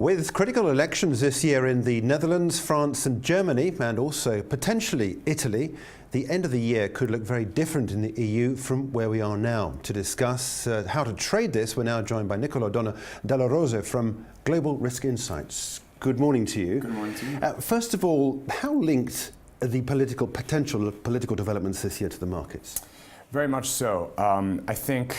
With critical elections this year in the Netherlands, France and Germany, and also potentially Italy, the end of the year could look very different in the EU from where we are now. To discuss how to trade this, we're now joined by Nicolò Donà dalle from Global Risk Insights. Good morning to you. Good morning to you. First of all, how linked are the potential political developments this year to the markets? Very much so. I think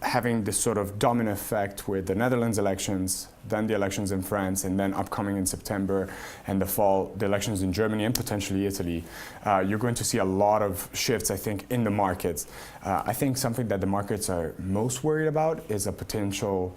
having this sort of domino effect with the Netherlands elections, then the elections in France, and then upcoming in September and the fall, the elections in Germany and potentially Italy, you're going to see a lot of shifts, I think, in the markets. I think something that the markets are most worried about is a potential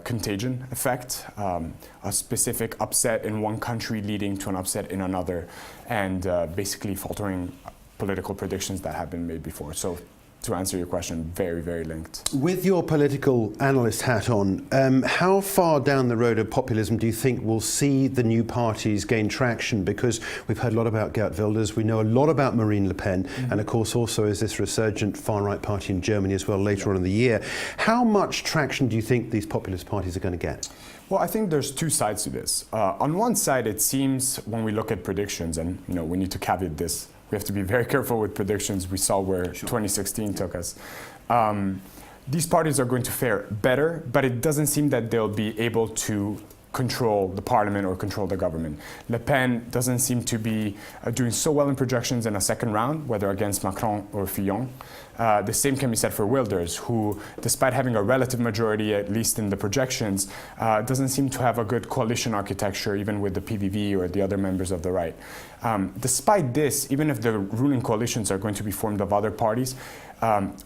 contagion effect, a specific upset in one country leading to an upset in another, and basically faltering political predictions that have been made before. So to answer your question, very, very linked. With your political analyst hat on, how far down the road of populism do you think we'll see the new parties gain traction? Because we've heard a lot about Geert Wilders, we know a lot about Marine Le Pen, and of course also is this resurgent far-right party in Germany as well later on in the year. How much traction do you think these populist parties are going to get? Well, I think there's two sides to this. On one side, it seems when we look at predictions, and we need to caveat this, we have to be very careful with predictions. We saw where 2016 took us. These parties are going to fare better, but it doesn't seem that they'll be able to control the parliament or control the government. Le Pen doesn't seem to be doing so well in projections in a second round, whether against Macron or Fillon. The same can be said for Wilders, who, despite having a relative majority, at least in the projections, doesn't seem to have a good coalition architecture, even with the PVV or the other members of the right. Despite this, even if the ruling coalitions are going to be formed of other parties,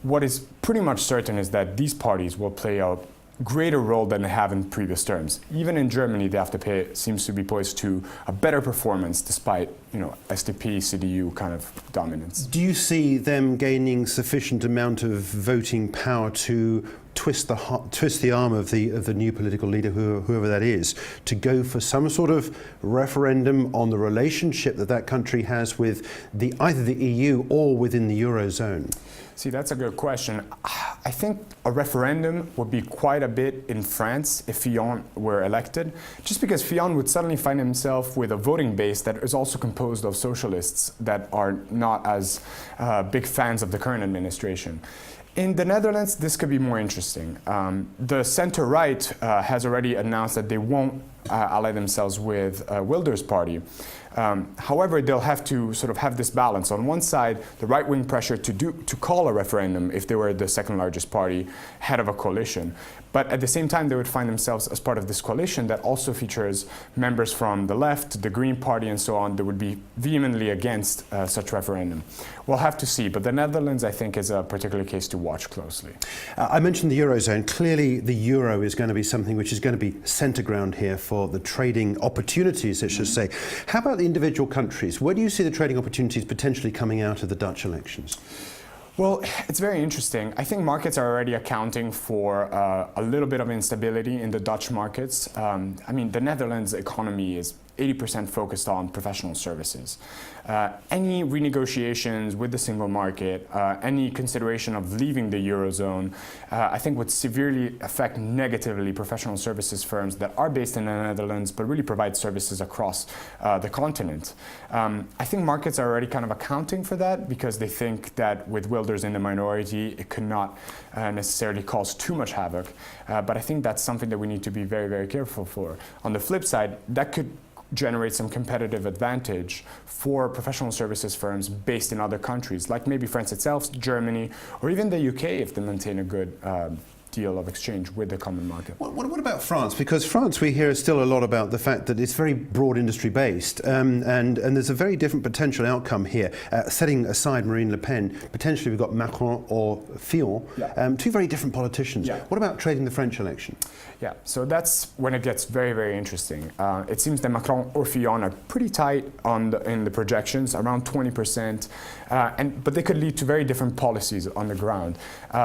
what is pretty much certain is that these parties will play a greater role than they have in previous terms. Even in Germany, the FDP seems to be poised to a better performance despite, SDP, CDU kind of dominance. Do you see them gaining sufficient amount of voting power to twist the arm of the new political leader, whoever that is, to go for some sort of referendum on the relationship that country has with either the EU or within the Eurozone? See, that's a good question. I think a referendum would be quite a bit in France if Fillon were elected, just because Fillon would suddenly find himself with a voting base that is also composed of socialists that are not as big fans of the current administration. In the Netherlands, this could be more interesting. The center-right has already announced that they won't ally themselves with Wilders' party. However, they'll have to sort of have this balance. On one side, the right-wing pressure to call a referendum if they were the second largest party, head of a coalition. But at the same time, they would find themselves as part of this coalition that also features members from the left, the Green Party, and so on, that would be vehemently against such referendum. We'll have to see, but the Netherlands, I think, is a particular case to watch closely. I mentioned the Eurozone. Clearly, the euro is going to be something which is going to be centre ground here for the trading opportunities, I should say. How about the individual countries? Where do you see the trading opportunities potentially coming out of the Dutch elections? Well, it's very interesting. I think markets are already accounting for a little bit of instability in the Dutch markets. The Netherlands economy is 80% focused on professional services. Any renegotiations with the single market, any consideration of leaving the Eurozone, I think would severely affect negatively professional services firms that are based in the Netherlands but really provide services across the continent. I think markets are already kind of accounting for that because they think that with Wilders in the minority, it could not necessarily cause too much havoc. But I think that's something that we need to be very, very careful for. On the flip side, that could generate some competitive advantage for professional services firms based in other countries, like maybe France itself, Germany, or even the UK if they maintain a good deal of exchange with the common market. What about France? Because France, we hear still a lot about the fact that it's very broad industry based, and there's a very different potential outcome here. Setting aside Marine Le Pen, potentially we've got Macron or Fillon, two very different politicians. Yeah. What about trading the French election? Yeah, so that's when it gets very, very interesting. It seems that Macron or Fillon are pretty tight in the projections, around 20%, but they could lead to very different policies on the ground.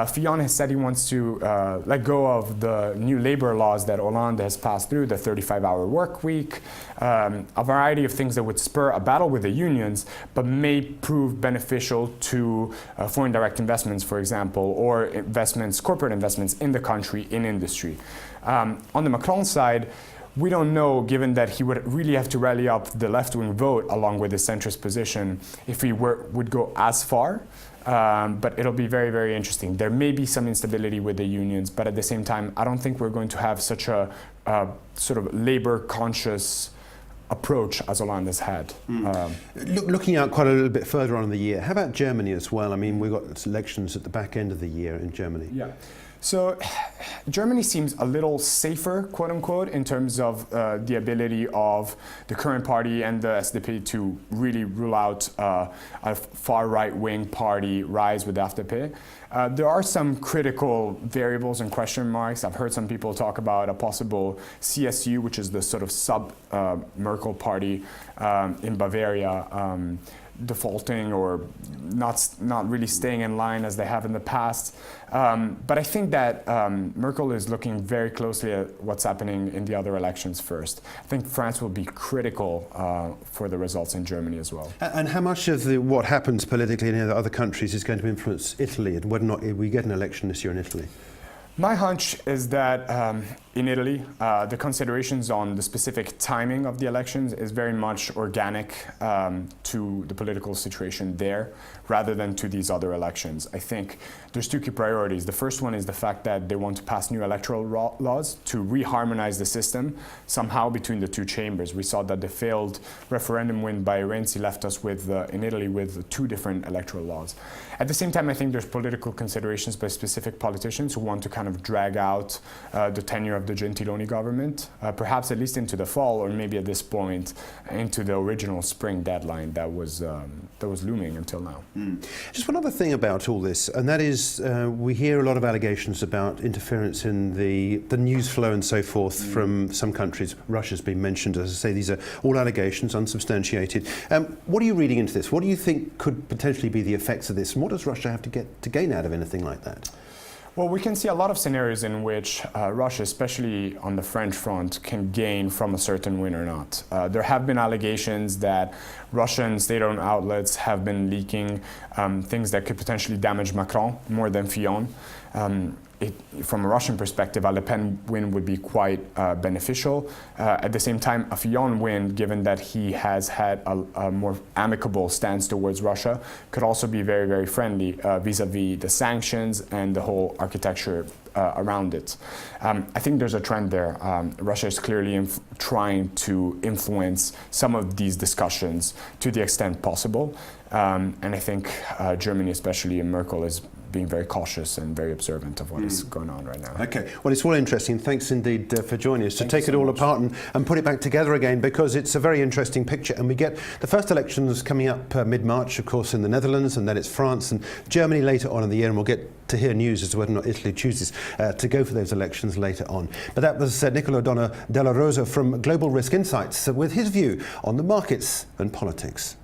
Fillon has said he wants to let go of the new labor laws that Hollande has passed through, the 35-hour work week, a variety of things that would spur a battle with the unions, but may prove beneficial to foreign direct investments, for example, or investments, corporate investments in the country, in industry. On the Macron side, we don't know, given that he would really have to rally up the left-wing vote along with the centrist position, if he would go as far. But it'll be very, very interesting. There may be some instability with the unions, but at the same time, I don't think we're going to have such a sort of labor-conscious approach as Hollande has had. Looking out quite a little bit further on in the year, how about Germany as well? I mean, we've got elections at the back end of the year in Germany. Yeah. So Germany seems a little safer, quote unquote, in terms of the ability of the current party and the SDP to really rule out a far right-wing party rise with FDP. There are some critical variables and question marks. I've heard some people talk about a possible CSU, which is the sort of sub-Merkel party in Bavaria, defaulting or not really staying in line as they have in the past. But I think that Merkel is looking very closely at what's happening in the other elections first. I think France will be critical for the results in Germany as well. And how much of what happens politically in the other countries is going to influence Italy, and whether or not we get an election this year in Italy? My hunch is that in Italy, the considerations on the specific timing of the elections is very much organic to the political situation there, rather than to these other elections. I think there's two key priorities. The first one is the fact that they want to pass new electoral laws to reharmonize the system somehow between the two chambers. We saw that the failed referendum win by Renzi left us with, in Italy, with two different electoral laws. At the same time, I think there's political considerations by specific politicians who want to kind of drag out the tenure of the Gentiloni government, perhaps at least into the fall, or maybe at this point into the original spring deadline that was looming until now. Just one other thing about all this, and that is we hear a lot of allegations about interference in the news flow and so forth from some countries. Russia's been mentioned. As I say, these are all allegations, unsubstantiated. What are you reading into this? What do you think could potentially be the effects of this, and what does Russia have to gain out of anything like that? Well, we can see a lot of scenarios in which Russia, especially on the French front, can gain from a certain win or not. There have been allegations that Russian state-owned outlets have been leaking things that could potentially damage Macron more than Fillon. From a Russian perspective, a Le Pen win would be quite beneficial. At the same time, a Fillon win, given that he has had a more amicable stance towards Russia, could also be very, very friendly vis-a-vis the sanctions and the whole architecture around it. I think there's a trend there. Russia is clearly trying to influence some of these discussions to the extent possible. And I think Germany, especially in Merkel, is being very cautious and very observant of what is going on right now. Okay, well, it's all interesting. Thanks indeed for joining us to take it all apart and put it back together again, because it's a very interesting picture. And we get the first elections coming up mid-March, of course, in the Netherlands, and then it's France and Germany later on in the year, and we'll get to hear news as to whether or not Italy chooses to go for those elections later on. But that was Nicolò Donà della Rosa from Global Risk Insights with his view on the markets and politics.